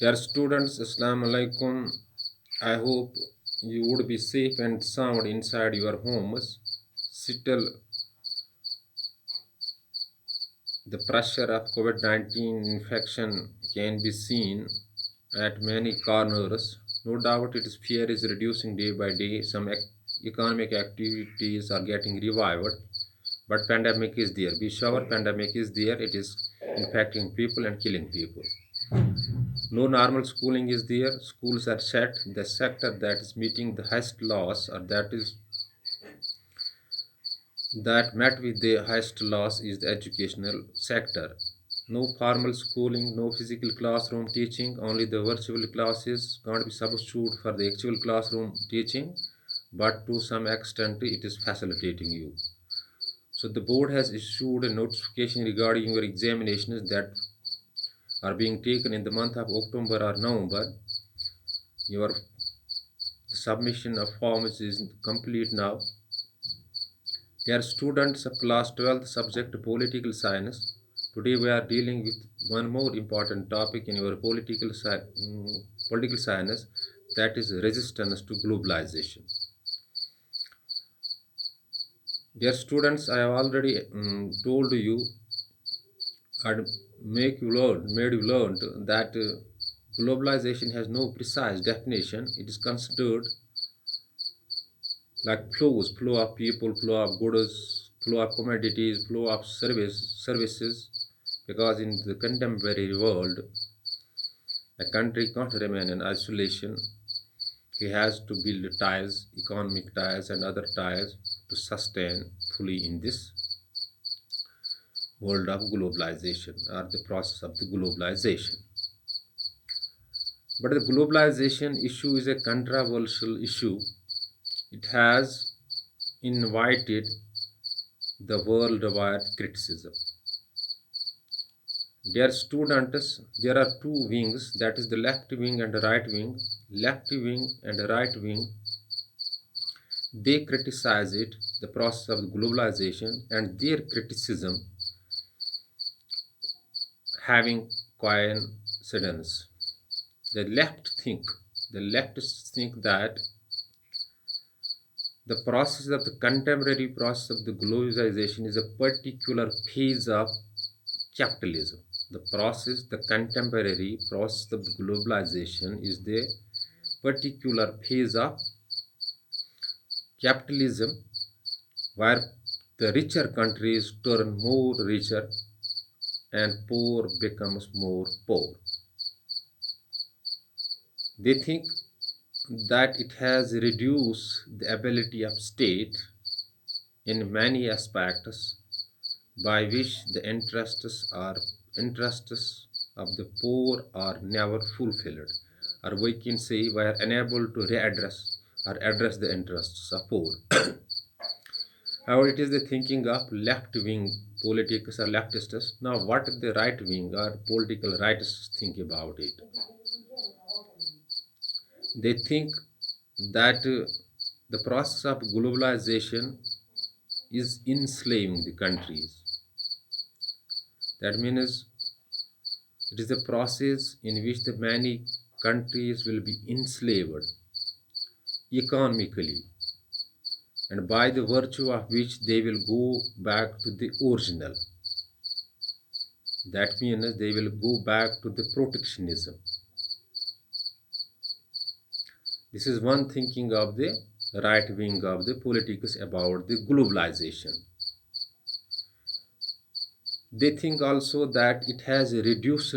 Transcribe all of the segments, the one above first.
Dear students, Assalamu alaikum. I hope you would be safe and sound inside your homes. Still, the pressure of COVID-19 infection can be seen at many corners. No doubt its fear is reducing day by day. Some economic activities are getting revived, but pandemic is there. Be sure pandemic is there. It is infecting people and killing people. No normal schooling is there. Schools are shut. The sector that is meeting the highest loss, or that met with the highest loss, is the educational sector. No formal schooling, no physical classroom teaching, only the virtual classes can't be substitute for the actual classroom teaching, but to some extent it is facilitating you. So the board has issued a notification regarding your examinations that are being taken in the month of October or November. Your submission of forms is complete now. Dear students of class 12th subject political science, today we are dealing with one more important topic in your political science, that is resistance to globalization. Dear students, I have already told you and made you learn that globalization has no precise definition. It is considered like flow of people, flow of goods, flow of commodities, flow of services, because in the contemporary world, a country can't remain in isolation. He has to build ties, economic ties and other ties to sustain fully in this world of globalization or the process of the globalization. But the globalization issue is a controversial issue. It has invited the worldwide criticism. Dear students, there are two wings, that is the left wing and the right wing. Left wing and the right wing, they criticize it, the process of globalization, and their criticism having coincidence. The leftists think that the process of the contemporary process of the globalization is a particular phase of capitalism. The contemporary process of the globalization is the particular phase of capitalism where the richer countries turn more richer and poor becomes more poor. They think that it has reduced the ability of state in many aspects by which the interests of the poor are never fulfilled, or we can say we are unable to readdress or address the interests of poor. However, it is the thinking of left-wing politics or leftists. Now, what the right-wing or political rightists think about it? They think that the process of globalization is enslaving the countries. That means it is a process in which the many countries will be enslaved economically, and by the virtue of which they will go back to the original. That means they will go back to the protectionism. This is one thinking of the right wing of the politics about the globalization. They think also that it has reduced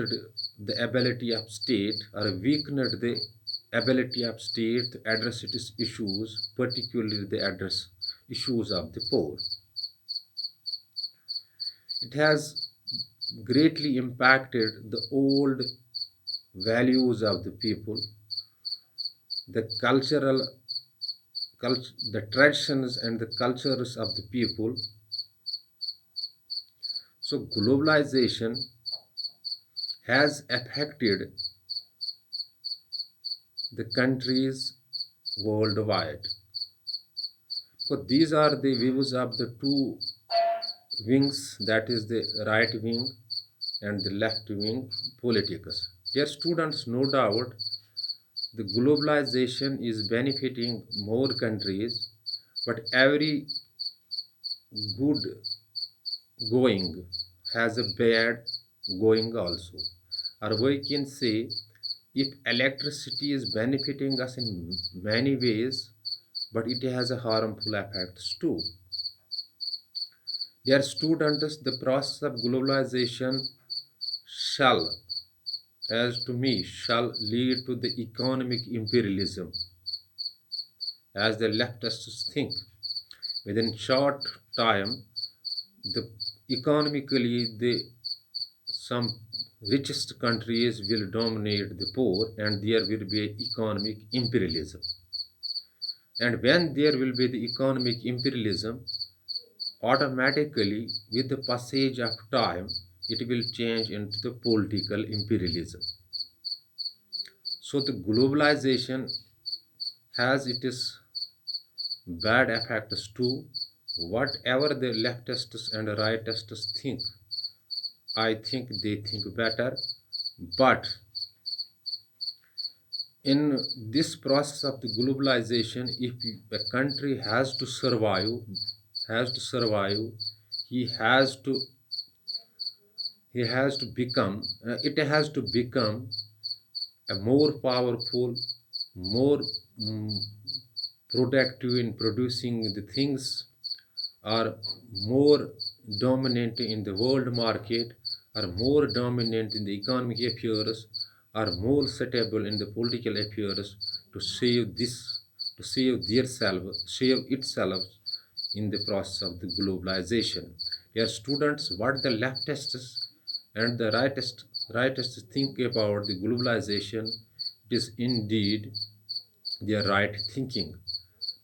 the ability of state or weakened the ability of state to address its issues, particularly the address issues of the poor. It has greatly impacted the old values of the people, the the traditions and the cultures of the people. So globalization has affected the countries worldwide. So these are the views of the two wings, that is the right wing and the left wing politics. Dear students, no doubt the globalization is benefiting more countries, but every good going has a bad going also. Or we can say, if electricity is benefiting us in many ways, but it has a harmful effects too. Dear students, the process of globalization shall, as to me, shall lead to the economic imperialism, as the leftists think. Within short time, the economically the some richest countries will dominate the poor, and there will be economic imperialism. And when there will be the economic imperialism, automatically with the passage of time, it will change into the political imperialism. So the globalization has its bad effects too. Whatever the leftists and rightists think, I think they think better. But in this process of the globalization, if a country has to survive, he has to it has to become a more powerful, more mm, productive in producing the things, are more dominant in the world market, are more dominant in the economic affairs, are more suitable in the political affairs to save this, to save itself in the process of the globalization. Dear students, what the leftists and the rightists think about the globalization, it is indeed their right thinking.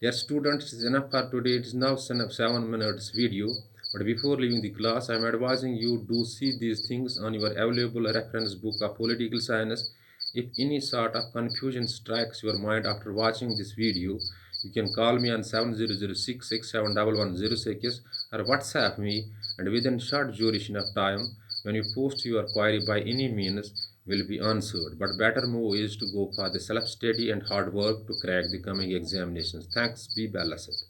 Dear students, it is enough for today. It is now 7 minutes video. But before leaving the class, I am advising you do see these things on your available reference book of political science. If any sort of confusion strikes your mind after watching this video, you can call me on 7006671106 or WhatsApp me, and within short duration of time, when you post your query by any means, will be answered. But better move is to go for the self-study and hard work to crack the coming examinations. Thanks. Be blessed.